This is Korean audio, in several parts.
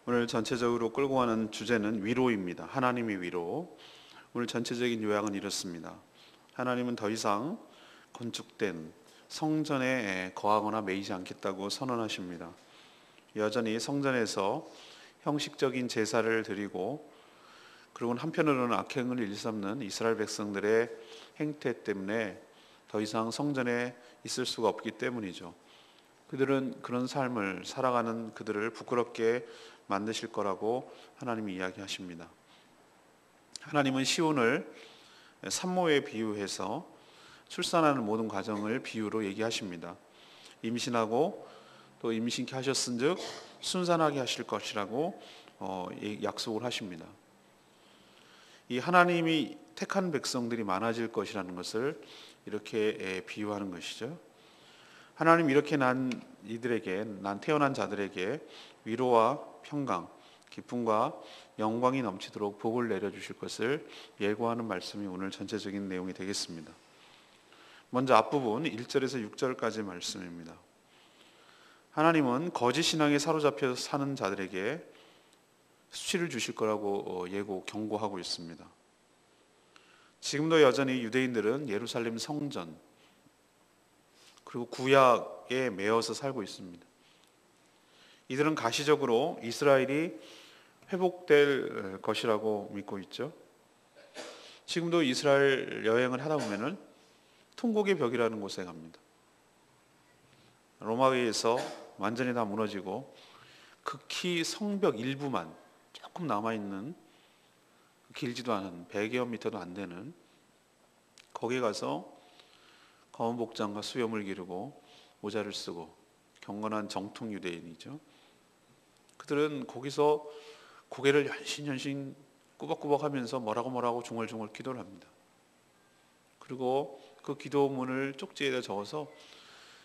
오늘 전체적으로 끌고 가는 주제는 위로입니다. 하나님의 위로. 오늘 전체적인 요약은 이렇습니다. 하나님은 더 이상 건축된 성전에 거하거나 매이지 않겠다고 선언하십니다. 여전히 성전에서 형식적인 제사를 드리고, 그리고 한편으로는 악행을 일삼는 이스라엘 백성들의 행태 때문에 더 이상 성전에 있을 수가 없기 때문이죠. 그들은 그런 삶을 살아가는 그들을 부끄럽게 만드실 거라고 하나님이 이야기하십니다. 하나님은 시온을 산모에 비유해서 출산하는 모든 과정을 비유로 얘기하십니다. 임신하고 또 임신케 하셨은즉 순산하게 하실 것이라고 약속을 하십니다. 이 하나님이 택한 백성들이 많아질 것이라는 것을 이렇게 비유하는 것이죠. 하나님 이렇게 난 태어난 자들에게 위로와 평강, 기쁨과 영광이 넘치도록 복을 내려주실 것을 예고하는 말씀이 오늘 전체적인 내용이 되겠습니다. 먼저 앞부분 1절에서 6절까지 말씀입니다. 하나님은 거짓 신앙에 사로잡혀 사는 자들에게 수치를 주실 거라고 경고하고 있습니다. 지금도 여전히 유대인들은 예루살렘 성전 그리고 구약에 매여서 살고 있습니다. 이들은 가시적으로 이스라엘이 회복될 것이라고 믿고 있죠. 지금도 이스라엘 여행을 하다 보면은 통곡의 벽이라는 곳에 갑니다. 로마에 의해서 완전히 다 무너지고 극히 성벽 일부만 조금 남아있는, 길지도 않은 100여 미터도 안 되는, 거기에 가서 검은 복장과 수염을 기르고 모자를 쓰고 경건한 정통 유대인이죠. 그들은 거기서 고개를 연신연신 꾸벅꾸벅 하면서 뭐라고 중얼중얼 기도를 합니다. 그리고 그 기도문을 쪽지에다 적어서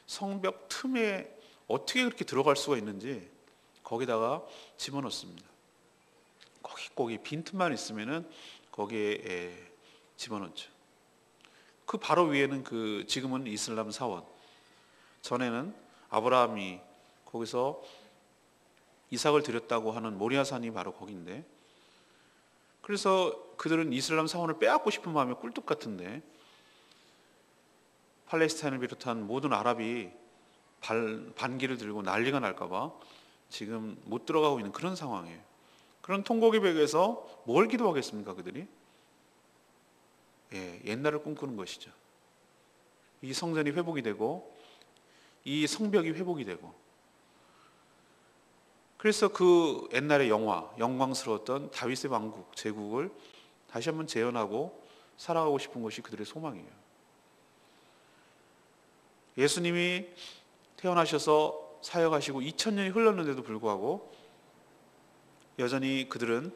성벽 틈에 어떻게 그렇게 들어갈 수가 있는지 거기다가 집어넣습니다. 거기 빈틈만 있으면은 거기에 집어넣죠. 그 바로 위에는 지금은 이슬람 사원, 전에는 아브라함이 거기서 이삭을 드렸다고 하는 모리아산이 바로 거기인데, 그래서 그들은 이슬람 사원을 빼앗고 싶은 마음이 꿀뚝 같은데 팔레스타인을 비롯한 모든 아랍이 반기를 들고 난리가 날까봐 지금 못 들어가고 있는 그런 상황이에요. 그런 통곡의 벽에서 뭘 기도하겠습니까 그들이? 옛날을 꿈꾸는 것이죠. 이 성전이 회복이 되고 이 성벽이 회복이 되고, 그래서 그 옛날의 영광스러웠던 다윗의 왕국, 제국을 다시 한번 재현하고 살아가고 싶은 것이 그들의 소망이에요. 예수님이 태어나셔서 사역하시고 2000년이 흘렀는데도 불구하고 여전히 그들은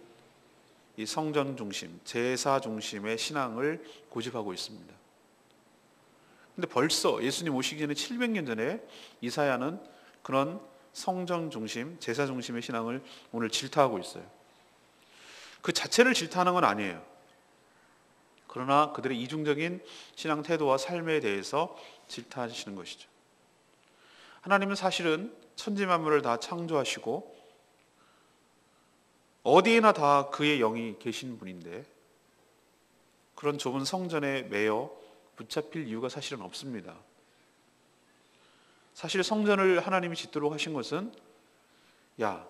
이 성전 중심, 제사 중심의 신앙을 고집하고 있습니다. 근데 벌써 예수님 오시기 전에 700년 전에 이사야는 그런 성전 중심, 제사 중심의 신앙을 오늘 질타하고 있어요. 그 자체를 질타하는 건 아니에요. 그러나 그들의 이중적인 신앙 태도와 삶에 대해서 질타하시는 것이죠. 하나님은 사실은 천지 만물을 다 창조하시고 어디에나 다 그의 영이 계신 분인데 그런 좁은 성전에 매여 붙잡힐 이유가 사실은 없습니다. 사실 성전을 하나님이 짓도록 하신 것은, 야,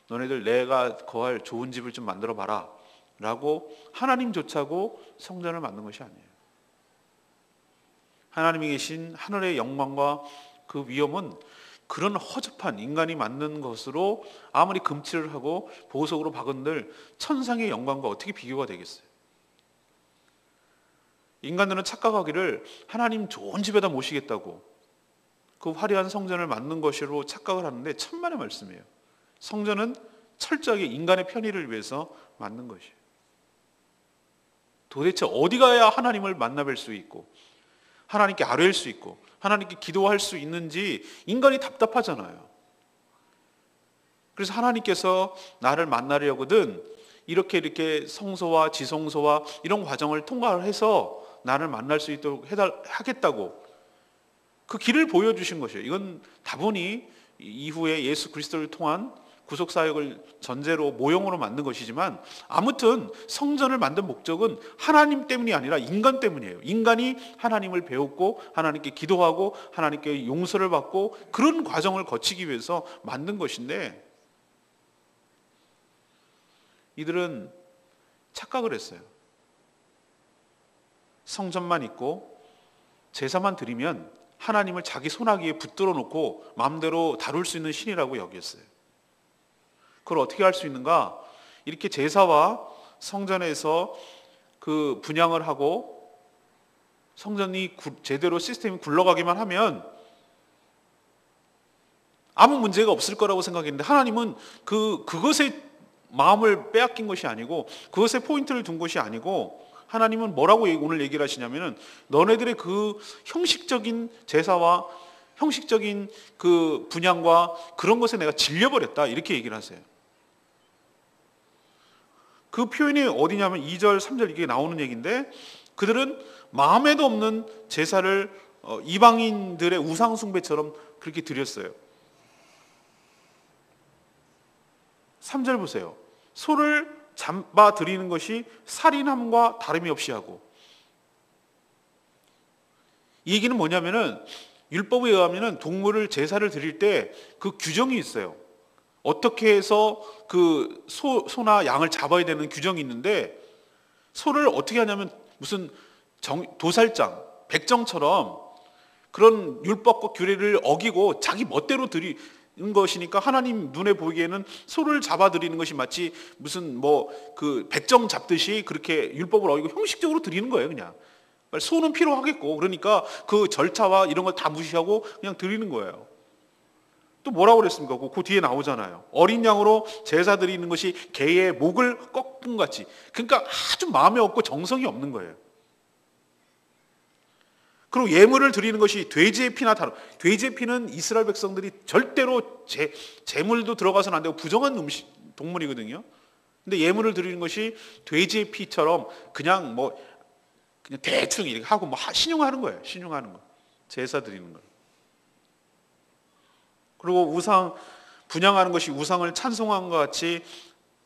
너네들 내가 거할 좋은 집을 좀 만들어 봐라 라고 하나님조차고 성전을 만든 것이 아니에요. 하나님이 계신 하늘의 영광과 그 위엄은 그런 허접한 인간이 만든 것으로 아무리 금칠을 하고 보석으로 박은들 천상의 영광과 어떻게 비교가 되겠어요? 인간들은 착각하기를 하나님 좋은 집에다 모시겠다고 그 화려한 성전을 만든 것으로 착각을 하는데 천만의 말씀이에요. 성전은 철저하게 인간의 편의를 위해서 만든 것이에요. 도대체 어디 가야 하나님을 만나뵐 수 있고 하나님께 아뢰일 수 있고 하나님께 기도할 수 있는지 인간이 답답하잖아요. 그래서 하나님께서 나를 만나려거든 이렇게 성소와 지성소와 이런 과정을 통과를 해서 나를 만날 수 있도록 하겠다고 그 길을 보여주신 것이에요. 이건 다분히 이후에 예수 그리스도를 통한 구속사역을 전제로 모형으로 만든 것이지만 아무튼 성전을 만든 목적은 하나님 때문이 아니라 인간 때문이에요. 인간이 하나님을 배웠고 하나님께 기도하고 하나님께 용서를 받고 그런 과정을 거치기 위해서 만든 것인데 이들은 착각을 했어요. 성전만 있고 제사만 드리면 하나님을 자기 손아귀에 붙들어 놓고 마음대로 다룰 수 있는 신이라고 여겼어요. 그걸 어떻게 할 수 있는가? 이렇게 제사와 성전에서 그 분향을 하고 성전이 제대로 시스템이 굴러가기만 하면 아무 문제가 없을 거라고 생각했는데 하나님은 그것에 마음을 빼앗긴 것이 아니고 그것에 포인트를 둔 것이 아니고 하나님은 뭐라고 오늘 얘기를 하시냐면은 너네들의 그 형식적인 제사와 형식적인 그 분향과 그런 것에 내가 질려버렸다 이렇게 얘기를 하세요. 그 표현이 어디냐면 2절 3절 이게 나오는 얘기인데 그들은 마음에도 없는 제사를 이방인들의 우상 숭배처럼 그렇게 드렸어요. 3절 보세요. 소를 잡아 드리는 것이 살인함과 다름이 없이 하고 이 얘기는 뭐냐면은 율법에 의하면은 동물을 제사를 드릴 때 그 규정이 있어요. 어떻게 해서 그 소나 양을 잡아야 되는 규정이 있는데 소를 어떻게 하냐면 무슨 도살장, 백정처럼 그런 율법과 규례를 어기고 자기 멋대로 드리는 것이니까 하나님 눈에 보기에는 소를 잡아 드리는 것이 마치 무슨 그 백정 잡듯이 그렇게 율법을 어기고 형식적으로 드리는 거예요, 그냥. 소는 필요하겠고 그러니까 그 절차와 이런 걸 다 무시하고 그냥 드리는 거예요. 또 뭐라고 그랬습니까? 그 뒤에 나오잖아요. 어린 양으로 제사 드리는 것이 개의 목을 꺾은 같이. 그러니까 아주 마음에 없고 정성이 없는 거예요. 그리고 예물을 드리는 것이 돼지의 피나 다름. 돼지의 피는 이스라엘 백성들이 절대로 제물도 들어가서는 안 되고 부정한 동물이거든요. 근데 예물을 드리는 것이 돼지의 피처럼 그냥 그냥 대충 이렇게 하고 신용하는 거예요. 신용하는 거. 제사 드리는 거예요. 그리고 우상 분향하는 것이 우상을 찬송한 것 같이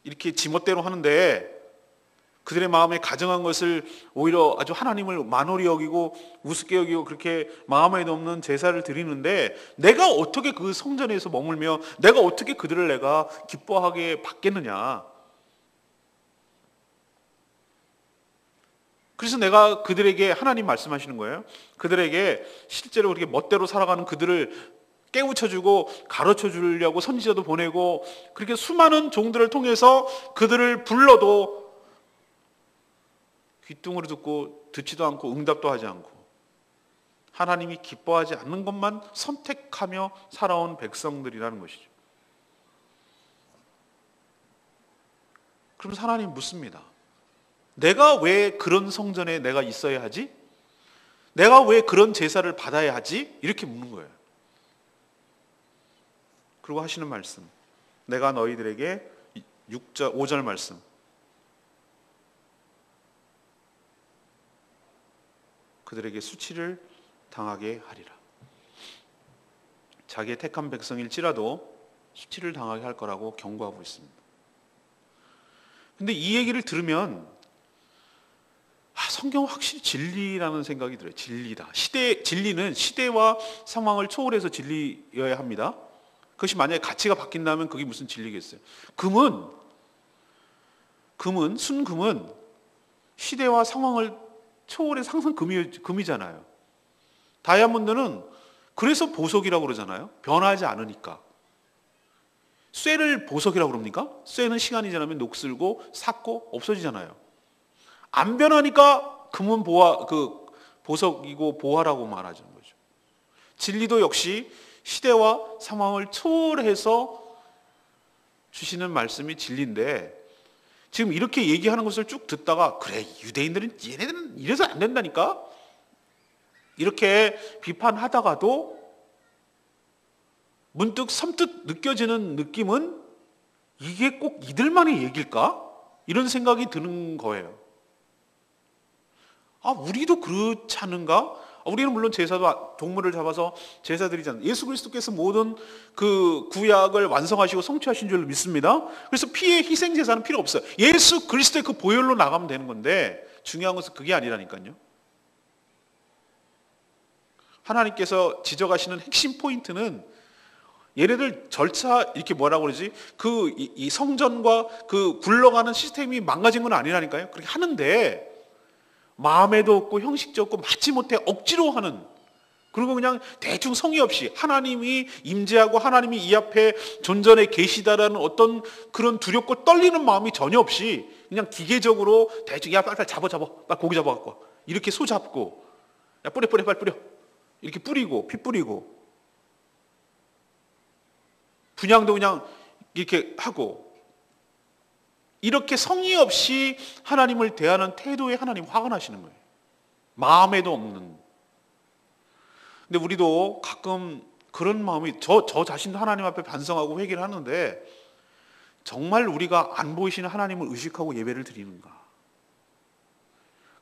이렇게 지멋대로 하는데 그들의 마음에 가증한 것을 오히려 아주 하나님을 만홀히 여기고 우습게 여기고 그렇게 마음에 없는 제사를 드리는데 내가 어떻게 그 성전에서 머물며 내가 어떻게 그들을 내가 기뻐하게 받겠느냐. 그래서 내가 그들에게 하나님 말씀하시는 거예요. 그들에게 실제로 그렇게 멋대로 살아가는 그들을 깨우쳐주고 가르쳐주려고 선지자도 보내고 그렇게 수많은 종들을 통해서 그들을 불러도 귀뚱으로 듣고 듣지도 않고 응답도 하지 않고 하나님이 기뻐하지 않는 것만 선택하며 살아온 백성들이라는 것이죠. 그러면서 하나님 묻습니다. 내가 왜 그런 성전에 내가 있어야 하지? 내가 왜 그런 제사를 받아야 하지? 이렇게 묻는 거예요. 그리고 하시는 말씀, 내가 너희들에게 5절 말씀 그들에게 수치를 당하게 하리라. 자기의 택한 백성일지라도 수치를 당하게 할 거라고 경고하고 있습니다. 근데 이 얘기를 들으면 성경은 확실히 진리라는 생각이 들어요. 진리다. 진리는 시대와 상황을 초월해서 진리여야 합니다. 그것이 만약에 가치가 바뀐다면 그게 무슨 진리겠어요? 순금은 시대와 상황을 초월해서 항상 금이잖아요. 다이아몬드는 그래서 보석이라고 그러잖아요. 변하지 않으니까. 쇠를 보석이라고 그럽니까? 쇠는 시간이 지나면 녹슬고 삭고 없어지잖아요. 안 변하니까 금은 보석이고 보화라고 말하는 거죠. 진리도 역시 시대와 상황을 초월해서 주시는 말씀이 진리인데 지금 이렇게 얘기하는 것을 쭉 듣다가 그래 유대인들은 얘네들은 이래서 안 된다니까 이렇게 비판하다가도 문득 섬뜩 느껴지는 느낌은 이게 꼭 이들만의 얘기일까? 이런 생각이 드는 거예요. 우리도 그렇지 않은가? 우리는 물론 제사도 동물을 잡아서 제사 드리잖아요. 예수 그리스도께서 모든 그 구약을 완성하시고 성취하신 줄 믿습니다. 그래서 피의 희생 제사는 필요 없어요. 예수 그리스도의 그 보혈로 나가면 되는 건데, 중요한 것은 그게 아니라니까요. 하나님께서 지적하시는 핵심 포인트는, 얘네들 절차 이렇게 뭐라고 그러지? 이 성전과 그 굴러가는 시스템이 망가진 건 아니라니까요. 그렇게 하는데 마음에도 없고 형식도 없고 마지못해 억지로 하는, 그리고 그냥 대충 성의 없이 하나님이 임재하고 하나님이 이 앞에 존전에 계시다라는 어떤 그런 두렵고 떨리는 마음이 전혀 없이 그냥 기계적으로 대충 야 빨리 잡아 빨리 고기 잡아 갖고 이렇게 소 잡고 야 뿌려 빨리 뿌려 이렇게 뿌리고 피 뿌리고 분향도 그냥 이렇게 하고, 이렇게 성의 없이 하나님을 대하는 태도에 하나님 화가 나시는 거예요. 마음에도 없는. 근데 우리도 가끔 그런 마음이, 저 자신도 하나님 앞에 반성하고 회개를 하는데, 정말 우리가 안 보이시는 하나님을 의식하고 예배를 드리는가?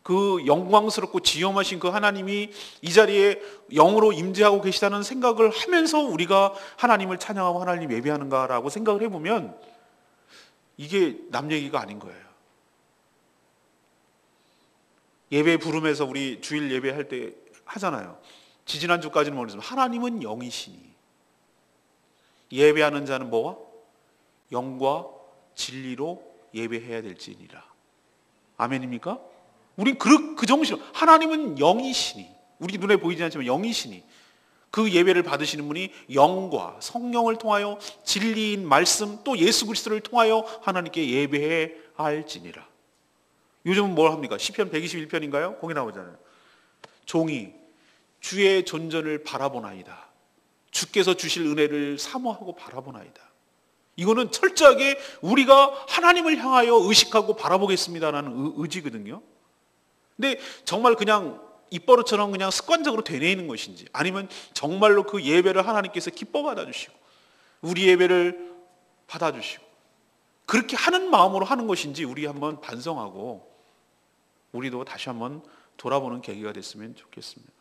그 영광스럽고 지엄하신 그 하나님이 이 자리에 영으로 임재하고 계시다는 생각을 하면서 우리가 하나님을 찬양하고 하나님 예배하는가라고 생각을 해보면 이게 남 얘기가 아닌 거예요. 예배 부름에서 우리 주일 예배할 때 하잖아요. 지지난주까지는 뭐랬어요? 하나님은 영이시니 예배하는 자는 뭐가? 영과 진리로 예배해야 될지니라. 아멘입니까? 우린 그 정신으로, 하나님은 영이시니, 우리 눈에 보이지 않지만 영이시니, 그 예배를 받으시는 분이 영과 성령을 통하여 진리인 말씀 또 예수 그리스도를 통하여 하나님께 예배해야 할지니라. 요즘은 뭘 합니까? 시편 121편인가요? 거기 나오잖아요. 종이 주의 존전을 바라보나이다. 주께서 주실 은혜를 사모하고 바라보나이다. 이거는 철저하게 우리가 하나님을 향하여 의식하고 바라보겠습니다라는 의지거든요. 근데 정말 그냥 입버릇처럼 그냥 습관적으로 되뇌이는 것인지, 아니면 정말로 그 예배를 하나님께서 기뻐 받아주시고 우리 예배를 받아주시고 그렇게 하는 마음으로 하는 것인지 우리 한번 반성하고 우리도 다시 한번 돌아보는 계기가 됐으면 좋겠습니다.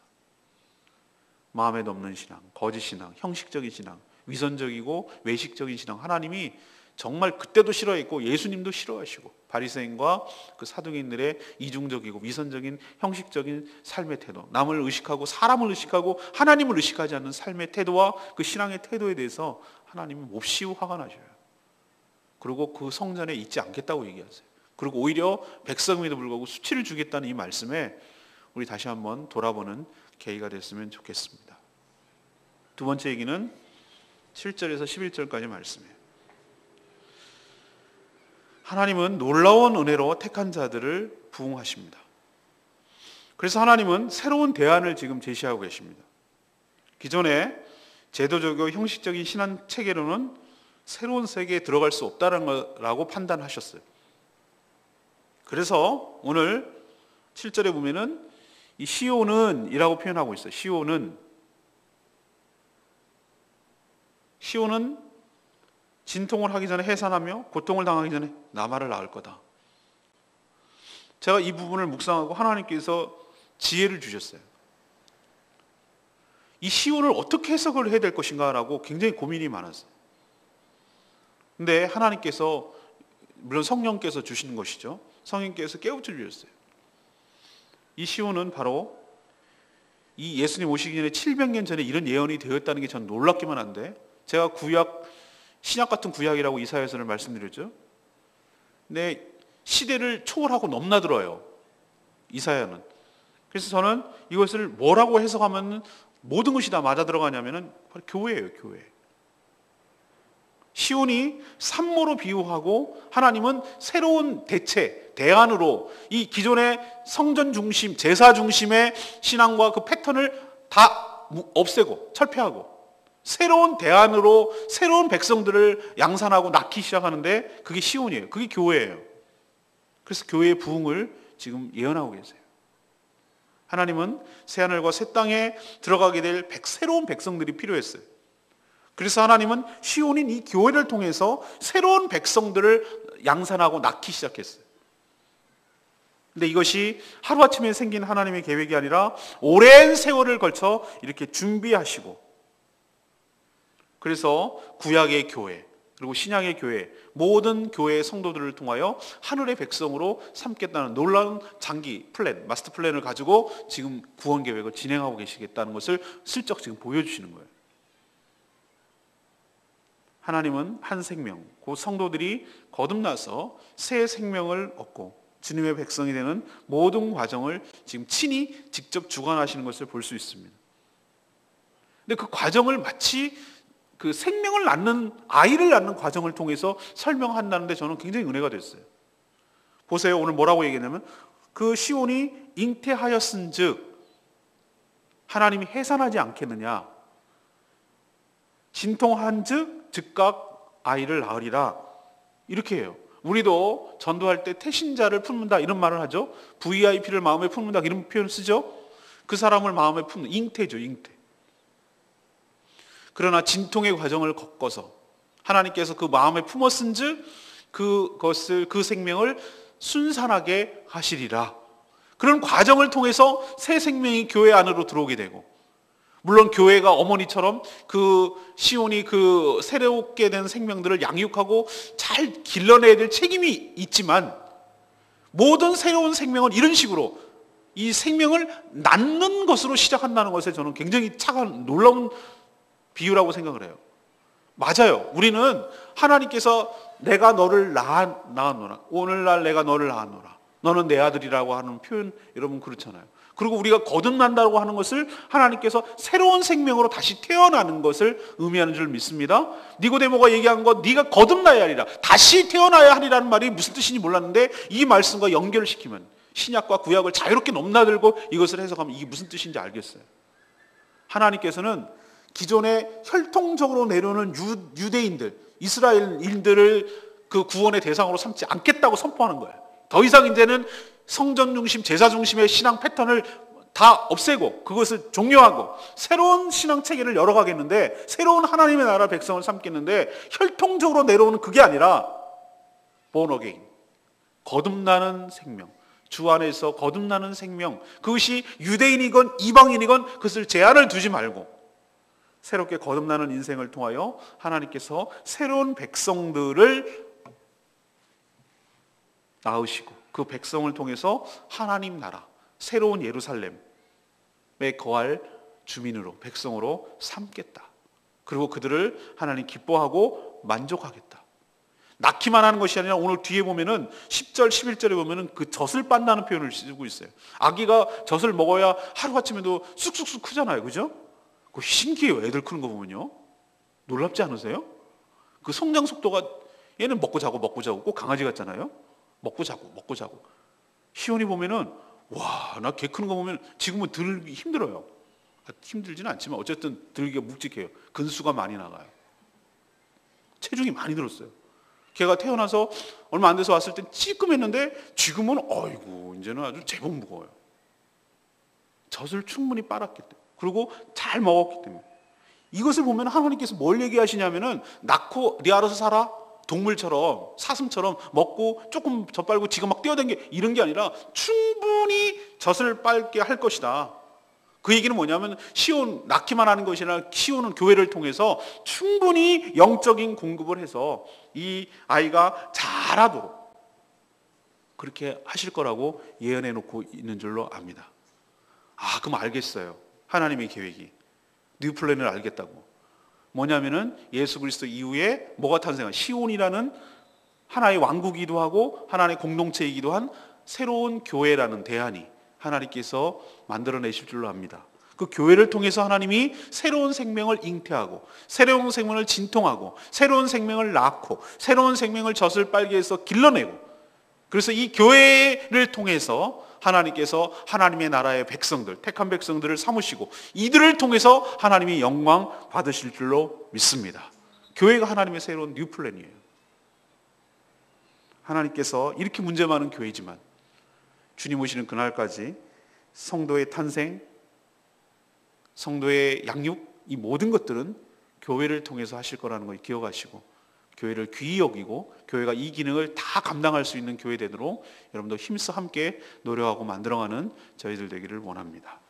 마음에도 없는 신앙, 거짓 신앙, 형식적인 신앙, 위선적이고 외식적인 신앙, 하나님이 정말 그때도 싫어했고 예수님도 싫어하시고, 바리새인과 그 사두개인들의 이중적이고 위선적인 형식적인 삶의 태도, 남을 의식하고 사람을 의식하고 하나님을 의식하지 않는 삶의 태도와 그 신앙의 태도에 대해서 하나님이 몹시 화가 나셔요. 그리고 그 성전에 있지 않겠다고 얘기하세요. 그리고 오히려 백성임에도 불구하고 수치를 주겠다는 이 말씀에 우리 다시 한번 돌아보는 계기가 됐으면 좋겠습니다. 두 번째 얘기는 7절에서 11절까지 말씀이에요. 하나님은 놀라운 은혜로 택한 자들을 부응하십니다. 그래서 하나님은 새로운 대안을 지금 제시하고 계십니다. 기존의 제도적이고 형식적인 신앙 체계로는 새로운 세계에 들어갈 수 없다는 거라고 판단하셨어요. 그래서 오늘 7절에 보면은 이 시온은 이라고 표현하고 있어요. 시온은 진통을 하기 전에 해산하며 고통을 당하기 전에 나마를 낳을 거다. 제가 이 부분을 묵상하고 하나님께서 지혜를 주셨어요. 이 시온을 어떻게 해석을 해야 될 것인가라고 굉장히 고민이 많았어요. 근데 하나님께서, 물론 성령께서 주시는 것이죠. 성령께서 깨우쳐 주셨어요. 이 시온은 바로 이 예수님 오시기 전에 700년 전에 이런 예언이 되었다는 게 전 놀랍기만 한데, 제가 신약 같은 구약이라고 이사야서를 말씀드렸죠. 근데 시대를 초월하고 넘나들어요, 이사야는. 그래서 저는 이것을 뭐라고 해석하면 모든 것이 다 맞아 들어가냐면은 바로 교회예요, 교회. 시온이 산모로 비유하고 하나님은 새로운 대안으로 이 기존의 성전 중심, 제사 중심의 신앙과 그 패턴을 다 없애고 철폐하고 새로운 대안으로 새로운 백성들을 양산하고 낳기 시작하는데, 그게 시온이에요. 그게 교회예요. 그래서 교회의 부흥을 지금 예언하고 계세요. 하나님은 새하늘과 새 땅에 들어가게 될 새로운 백성들이 필요했어요. 그래서 하나님은 시온인 이 교회를 통해서 새로운 백성들을 양산하고 낳기 시작했어요. 근데 이것이 하루아침에 생긴 하나님의 계획이 아니라 오랜 세월을 걸쳐 이렇게 준비하시고, 그래서 구약의 교회 그리고 신약의 교회, 모든 교회의 성도들을 통하여 하늘의 백성으로 삼겠다는 놀라운 장기 플랜, 마스터 플랜을 가지고 지금 구원 계획을 진행하고 계시겠다는 것을 슬쩍 지금 보여주시는 거예요. 하나님은 한 생명, 그 성도들이 거듭나서 새 생명을 얻고 주님의 백성이 되는 모든 과정을 지금 친히 직접 주관하시는 것을 볼 수 있습니다. 근데 그 과정을 마치 그 생명을 낳는, 아이를 낳는 과정을 통해서 설명한다는데 저는 굉장히 은혜가 됐어요. 보세요. 오늘 뭐라고 얘기했냐면 그 시온이 잉태하였은즉 하나님이 해산하지 않겠느냐, 진통한즉 즉각 아이를 낳으리라, 이렇게 해요. 우리도 전도할 때 태신자를 품는다 이런 말을 하죠. VIP를 마음에 품는다 이런 표현을 쓰죠. 그 사람을 마음에 품는 잉태죠, 잉태. 그러나 진통의 과정을 겪어서 하나님께서 그 마음에 품었은즉 그것을, 그 생명을 순산하게 하시리라. 그런 과정을 통해서 새 생명이 교회 안으로 들어오게 되고, 물론 교회가 어머니처럼 그 시온이 그 새롭게 된 생명들을 양육하고 잘 길러내야 될 책임이 있지만, 모든 새로운 생명은 이런 식으로 이 생명을 낳는 것으로 시작한다는 것에 저는 굉장히 차가운 놀라운 비유라고 생각을 해요. 맞아요. 우리는 하나님께서 내가 너를 낳았노라, 오늘날 내가 너를 낳았노라, 너는 내 아들이라고 하는 표현, 여러분 그렇잖아요. 그리고 우리가 거듭난다고 하는 것을 하나님께서 새로운 생명으로 다시 태어나는 것을 의미하는 줄 믿습니다. 니고데모가 얘기한 것, 네가 거듭나야 하리라, 다시 태어나야 하리라는 말이 무슨 뜻인지 몰랐는데 이 말씀과 연결시키면 신약과 구약을 자유롭게 넘나들고 이것을 해석하면 이게 무슨 뜻인지 알겠어요. 하나님께서는 기존에 혈통적으로 내려오는 유대인들, 이스라엘인들을 그 구원의 대상으로 삼지 않겠다고 선포하는 거예요. 더 이상 이제는 성전 중심, 제사 중심의 신앙 패턴을 다 없애고 그것을 종료하고 새로운 신앙 체계를 열어가겠는데, 새로운 하나님의 나라 백성을 삼겠는데, 혈통적으로 내려오는 그게 아니라 born again, 거듭나는 생명, 주 안에서 거듭나는 생명, 그것이 유대인이건 이방인이건 그것을 제한을 두지 말고 새롭게 거듭나는 인생을 통하여 하나님께서 새로운 백성들을 낳으시고 그 백성을 통해서 하나님 나라, 새로운 예루살렘에 거할 주민으로, 백성으로 삼겠다. 그리고 그들을 하나님 기뻐하고 만족하겠다. 낳기만 하는 것이 아니라 오늘 뒤에 보면은 10절, 11절에 보면은 그 젖을 빤다는 표현을 쓰고 있어요. 아기가 젖을 먹어야 하루아침에도 쑥쑥쑥 크잖아요. 그죠? 그 신기해요. 애들 크는 거 보면요. 놀랍지 않으세요? 그 성장 속도가, 얘는 먹고 자고 먹고 자고, 꼭 강아지 같잖아요. 먹고 자고 먹고 자고. 시온이 보면은 와, 나 개 크는 거 보면 지금은 들기 힘들어요. 힘들지는 않지만 어쨌든 들기가 묵직해요. 근수가 많이 나가요. 체중이 많이 늘었어요. 걔가 태어나서 얼마 안 돼서 왔을 때 찌끔했는데 지금은 어이구 이제는 아주 제법 무거워요. 젖을 충분히 빨았기 때문에, 그리고 잘 먹었기 때문에. 이것을 보면 하나님께서 뭘 얘기하시냐면은 낳고 네 알아서 살아, 동물처럼 사슴처럼 먹고 조금 젖 빨고 지가 막 뛰어다니게 이런 게 아니라 충분히 젖을 빨게 할 것이다. 그 얘기는 뭐냐면 시온 낳기만 하는 것이 아니라 시온은 교회를 통해서 충분히 영적인 공급을 해서 이 아이가 자라도록 그렇게 하실 거라고 예언해 놓고 있는 줄로 압니다. 아, 그럼 알겠어요. 하나님의 계획이 뉴 플랜을 알겠다고. 뭐냐면은 예수 그리스도 이후에 뭐가 탄생한, 시온이라는 하나의 왕국이기도 하고 하나의 공동체이기도 한 새로운 교회라는 대안이 하나님께서 만들어내실 줄로 압니다. 그 교회를 통해서 하나님이 새로운 생명을 잉태하고 새로운 생명을 진통하고 새로운 생명을 낳고 새로운 생명을 젖을 빨게 해서 길러내고, 그래서 이 교회를 통해서 하나님께서 하나님의 나라의 백성들, 택한 백성들을 삼으시고 이들을 통해서 하나님이 영광 받으실 줄로 믿습니다. 교회가 하나님의 새로운 뉴 플랜이에요. 하나님께서 이렇게 문제 많은 교회지만 주님 오시는 그날까지 성도의 탄생, 성도의 양육, 이 모든 것들은 교회를 통해서 하실 거라는 걸 기억하시고 교회를 귀히 여기고 교회가 이 기능을 다 감당할 수 있는 교회 되도록 여러분도 힘써 함께 노력하고 만들어가는 저희들 되기를 원합니다.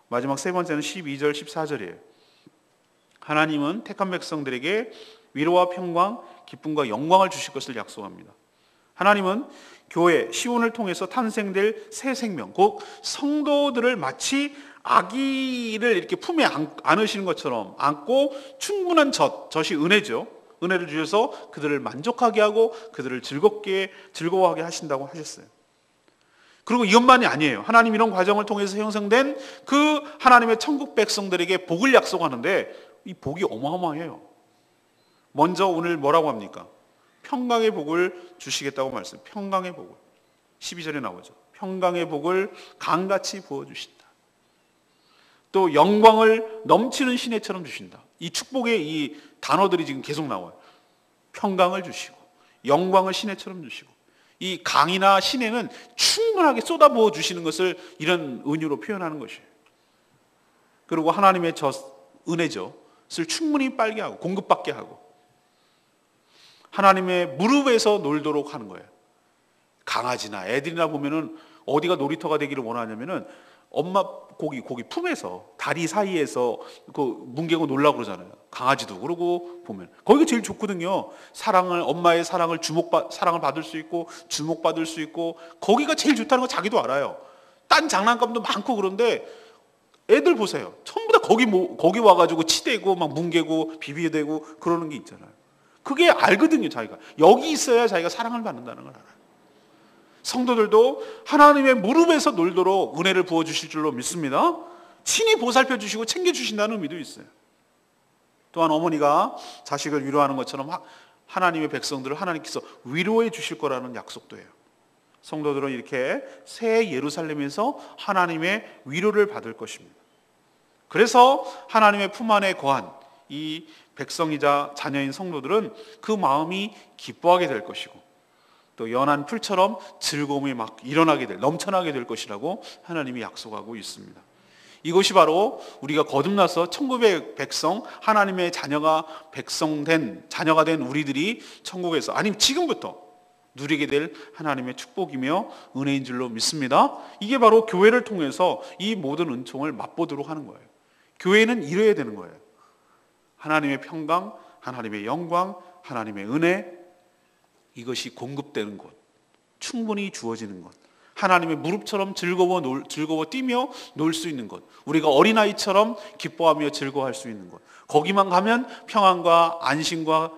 마지막 세 번째는 12절 14절이에요. 하나님은 택한 백성들에게 위로와 평강, 기쁨과 영광을 주실 것을 약속합니다. 하나님은 교회, 시온을 통해서 탄생될 새 생명, 곧 성도들을 마치 아기를 이렇게 품에 안으시는 것처럼 안고 충분한 젖이 은혜죠. 은혜를 주셔서 그들을 만족하게 하고 그들을 즐거워하게 하신다고 하셨어요. 그리고 이것만이 아니에요. 하나님 이런 과정을 통해서 형성된 그 하나님의 천국 백성들에게 복을 약속하는데 이 복이 어마어마해요. 먼저 오늘 뭐라고 합니까? 평강의 복을 주시겠다고 말씀. 평강의 복을 12절에 나오죠. 평강의 복을 강같이 부어주신다. 또 영광을 넘치는 시내처럼 주신다. 이 축복의 이 단어들이 지금 계속 나와요. 평강을 주시고 영광을 시내처럼 주시고 이 강이나 시내는 충분하게 쏟아부어 주시는 것을 이런 은유로 표현하는 것이에요. 그리고 하나님의 은혜죠. 를 충분히 빨게 하고 공급받게 하고 하나님의 무릎에서 놀도록 하는 거예요. 강아지나 애들이나 보면은 어디가 놀이터가 되기를 원하냐면은 엄마 고기 품에서 다리 사이에서 그 뭉개고 놀라고 그러잖아요. 강아지도 그러고 보면 거기가 제일 좋거든요. 엄마의 사랑을 사랑을 받을 수 있고 주목받을 수 있고 거기가 제일 좋다는 거 자기도 알아요. 딴 장난감도 많고 그런데 애들 보세요. 전부 다 거기 와가지고 치대고 막 뭉개고 비비대고 그러는 게 있잖아요. 그게 알거든요. 자기가 여기 있어야 자기가 사랑을 받는다는 걸 알아요. 성도들도 하나님의 무릎에서 놀도록 은혜를 부어주실 줄로 믿습니다. 친히 보살펴 주시고 챙겨주신다는 의미도 있어요. 또한 어머니가 자식을 위로하는 것처럼 하나님의 백성들을 하나님께서 위로해 주실 거라는 약속도 해요. 성도들은 이렇게 새 예루살렘에서 하나님의 위로를 받을 것입니다. 그래서 하나님의 품 안에 거한 이 백성이자 자녀인 성도들은 그 마음이 기뻐하게 될 것이고 또 연한 풀처럼 즐거움이 막 넘쳐나게 될 것이라고 하나님이 약속하고 있습니다. 이것이 바로 우리가 거듭나서 천국의 백성, 하나님의 자녀가 된 우리들이 천국에서 아니면 지금부터 누리게 될 하나님의 축복이며 은혜인 줄로 믿습니다. 이게 바로 교회를 통해서 이 모든 은총을 맛보도록 하는 거예요. 교회는 이래야 되는 거예요. 하나님의 평강, 하나님의 영광, 하나님의 은혜, 이것이 공급되는 곳, 충분히 주어지는 곳, 하나님의 무릎처럼 즐거워 뛰며 놀 수 있는 곳, 우리가 어린아이처럼 기뻐하며 즐거워할 수 있는 곳, 거기만 가면 평안과 안심과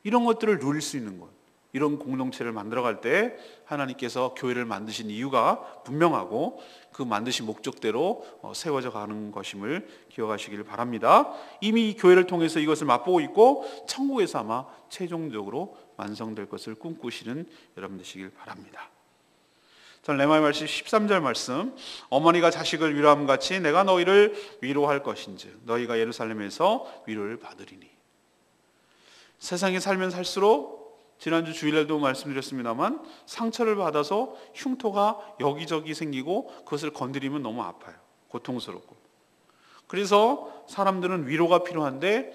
이런 것들을 누릴 수 있는 곳, 이런 공동체를 만들어갈 때 하나님께서 교회를 만드신 이유가 분명하고 그 만드신 목적대로 세워져 가는 것임을 기억하시길 바랍니다. 이미 이 교회를 통해서 이것을 맛보고 있고 천국에서 아마 최종적으로 완성될 것을 꿈꾸시는 여러분 되시길 바랍니다. 저는 레마의 말씀 13절 말씀, 어머니가 자식을 위로함 같이 내가 너희를 위로할 것인즉 너희가 예루살렘에서 위로를 받으리니. 세상에 살면 살수록 지난주 주일날도 말씀드렸습니다만 상처를 받아서 흉터가 여기저기 생기고 그것을 건드리면 너무 아파요. 고통스럽고. 그래서 사람들은 위로가 필요한데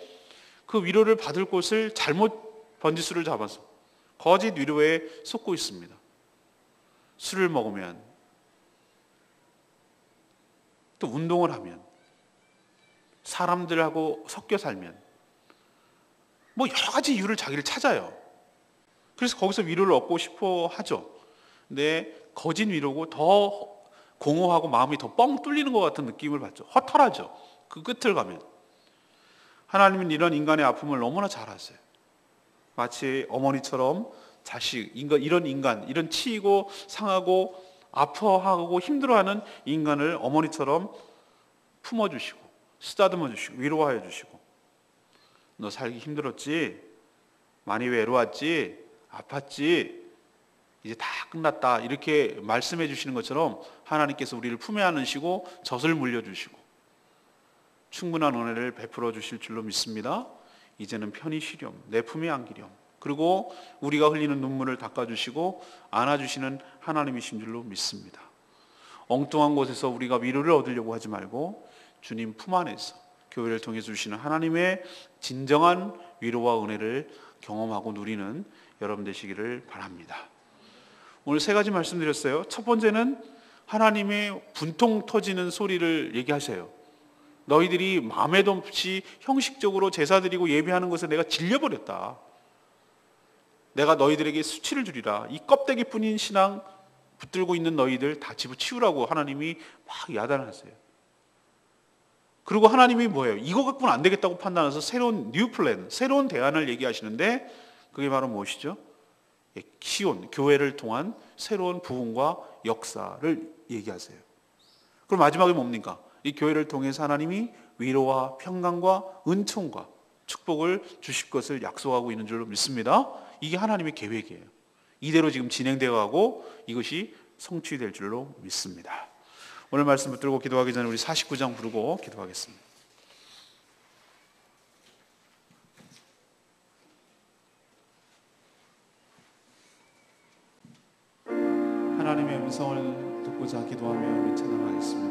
그 위로를 받을 곳을 잘못 번지수를 잡아서 거짓 위로에 속고 있습니다. 술을 먹으면 또 운동을 하면 사람들하고 섞여 살면 뭐 여러 가지 이유를 자기를 찾아요. 그래서 거기서 위로를 얻고 싶어 하죠. 근데 거짓 위로고 더 공허하고 마음이 더 뻥 뚫리는 것 같은 느낌을 받죠. 허탈하죠. 그 끝을 가면. 하나님은 이런 인간의 아픔을 너무나 잘 아세요. 마치 어머니처럼 이런 치이고 상하고 아파하고 힘들어하는 인간을 어머니처럼 품어주시고 쓰다듬어 주시고 위로하여 주시고 너 살기 힘들었지? 많이 외로웠지? 아팠지? 이제 다 끝났다 이렇게 말씀해 주시는 것처럼 하나님께서 우리를 품에 안으시고 젖을 물려주시고 충분한 은혜를 베풀어 주실 줄로 믿습니다. 이제는 편히 쉬렴 내 품에 안기렴. 그리고 우리가 흘리는 눈물을 닦아주시고 안아주시는 하나님이신 줄로 믿습니다. 엉뚱한 곳에서 우리가 위로를 얻으려고 하지 말고 주님 품 안에서 교회를 통해 주시는 하나님의 진정한 위로와 은혜를 경험하고 누리는 여러분 되시기를 바랍니다. 오늘 세 가지 말씀드렸어요. 첫 번째는 하나님의 분통 터지는 소리를 얘기하세요. 너희들이 마음에도 없이 형식적으로 제사 드리고 예배하는 것에 내가 질려버렸다. 내가 너희들에게 수치를 주리라. 이 껍데기뿐인 신앙 붙들고 있는 너희들 다 집어치우라고 하나님이 막 야단하세요. 그리고 하나님이 뭐예요? 이거 갖고는 안 되겠다고 판단해서 새로운 뉴 플랜, 새로운 대안을 얘기하시는데 그게 바로 무엇이죠? 시온, 교회를 통한 새로운 부흥과 역사를 얘기하세요. 그럼 마지막에 뭡니까? 이 교회를 통해서 하나님이 위로와 평강과 은총과 축복을 주실 것을 약속하고 있는 줄로 믿습니다. 이게 하나님의 계획이에요. 이대로 지금 진행되어 가고 이것이 성취될 줄로 믿습니다. 오늘 말씀 붙들고 기도하기 전에 우리 49장 부르고 기도하겠습니다. 하나님의 음성을 듣고자 기도하며 우리 찬양하겠습니다.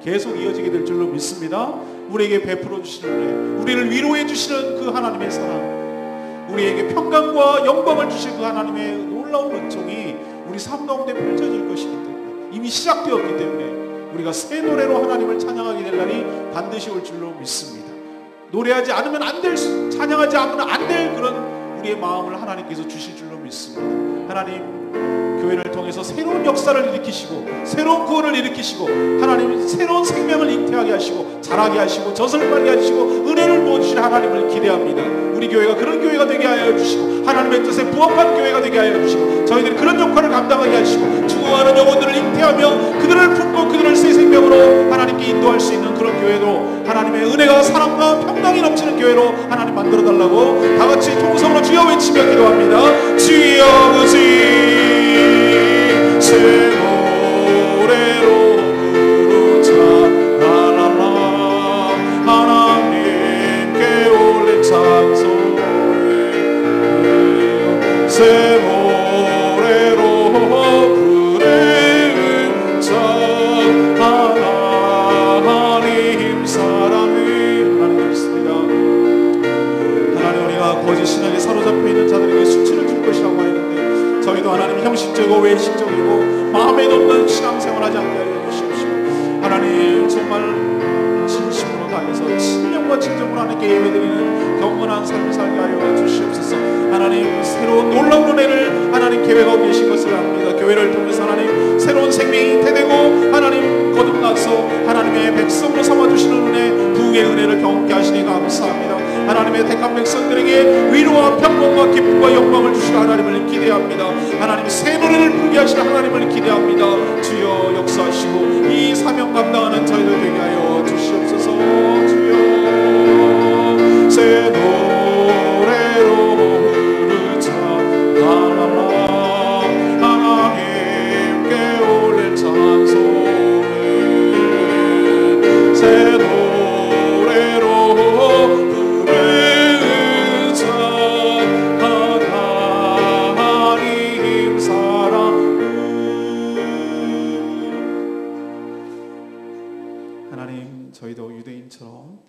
계속 이어지게 될 줄로 믿습니다. 우리에게 베풀어 주시는 은혜, 우리를 위로해 주시는 그 하나님의 사랑, 우리에게 평강과 영광을 주신 그 하나님의 놀라운 은총이 우리 삶 가운데 펼쳐질 것이기 때문에, 이미 시작되었기 때문에 우리가 새 노래로 하나님을 찬양하게 될 날이 반드시 올 줄로 믿습니다. 노래하지 않으면 안 될, 찬양하지 않으면 안 될 그런 우리의 마음을 하나님께서 주실 줄로 믿습니다. 하나님, 교회를 통해서 새로운 역사를 일으키시고 새로운 구원을 일으키시고 하나님 새로운 생명을 잉태하게 하시고 자라게 하시고 젖을 빨게 하시고 은혜를 부어주시는 하나님을 기대합니다. 우리 교회가 그런 교회가 되게 하여 주시고 하나님의 뜻에 부합한 교회가 되게 하여 주시고 저희들이 그런 역할을 감당하게 하시고 구하는 영혼들을 잉태하며 그들을 품고 그들을 새 생명으로 하나님께 인도할 수 있는 그런 교회로, 하나님의 은혜가 사랑과 평강이 넘치는 교회로 하나님 만들어달라고 다 같이 통성으로 주여 외치며 기도합니다. 주여 아버지, 새 노래로 부르자 하나라, 하나님께 올린 찬송을 새 노래로 부르자 하나님 사랑을. 하나님 믿습니다. 하나님, 우리가 거짓 신앙에 사로잡혀 있는 자들에게 수치를 줄 것이라고 하였는데, 저희도 하나님 형식적이고 외식적이고 마음에 없는 신앙생활하지 않게 하여 주시옵시고, 하나님 정말 진심으로 다해서 진정과 진정으로 하나님께 예배드리는 경건한 삶을 살게 하여 주시옵소서. 하나님, 새로운 놀라운 은혜를 하나님 계획하고 계신 것을 압니다. 교회를 통해서 하나님 새로운 생명이 잉태되고 하나님 거듭나서 하나님의 백성으로 삼아주시는 은혜, 부흥의 은혜를 경험케 하시니 감사합니다. 하나님의 택한 백성들에게 위로와 평강과 기쁨과 영광을 주시는 하나님을 기대합니다. 하나님 새 노래를 부르게 하시는 하나님을 기대합니다. 주여 역사하시고 이 사명 감당하는 저희들 되게 하여 주시옵소서. 주여 새 노래로 부르자 하나라, 하나님께 올릴 찬송을 새 노래로 부르자 하나님 사랑을. 하나님, 저희도 유대인처럼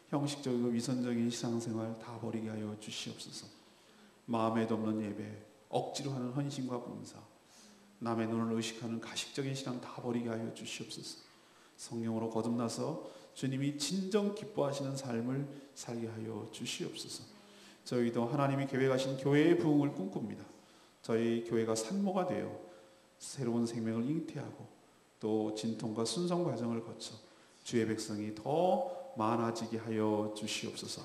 형식적이고 위선적인 신앙생활 다 버리게 하여 주시옵소서. 마음에도 없는 예배, 억지로 하는 헌신과 봉사, 남의 눈을 의식하는 가식적인 신앙 다 버리게 하여 주시옵소서. 성령으로 거듭나서 주님이 진정 기뻐하시는 삶을 살게 하여 주시옵소서. 저희도 하나님이 계획하신 교회의 부흥을 꿈꿉니다. 저희 교회가 산모가 되어 새로운 생명을 잉태하고 또 진통과 순성 과정을 거쳐 주의 백성이 더 많아지게 하여 주시옵소서.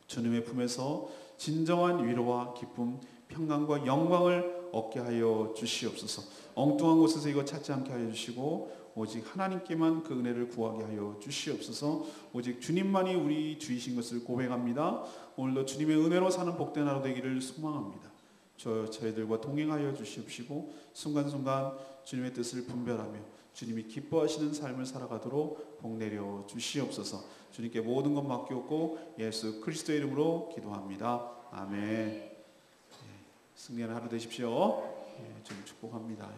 주님의 품에서 진정한 위로와 기쁨, 평강과 영광을 얻게 하여 주시옵소서. 엉뚱한 곳에서 이거 찾지 않게 하여 주시고 오직 하나님께만 그 은혜를 구하게 하여 주시옵소서. 오직 주님만이 우리 주이신 것을 고백합니다. 오늘도 주님의 은혜로 사는 복된 하루 되기를 소망합니다. 저희들과 동행하여 주시옵시고 순간순간 주님의 뜻을 분별하며 주님이 기뻐하시는 삶을 살아가도록 복내려 주시옵소서. 주님께 모든 것 맡겼고 예수 그리스도의 이름으로 기도합니다. 아멘. 승리하는 하루 되십시오. 주님 축복합니다.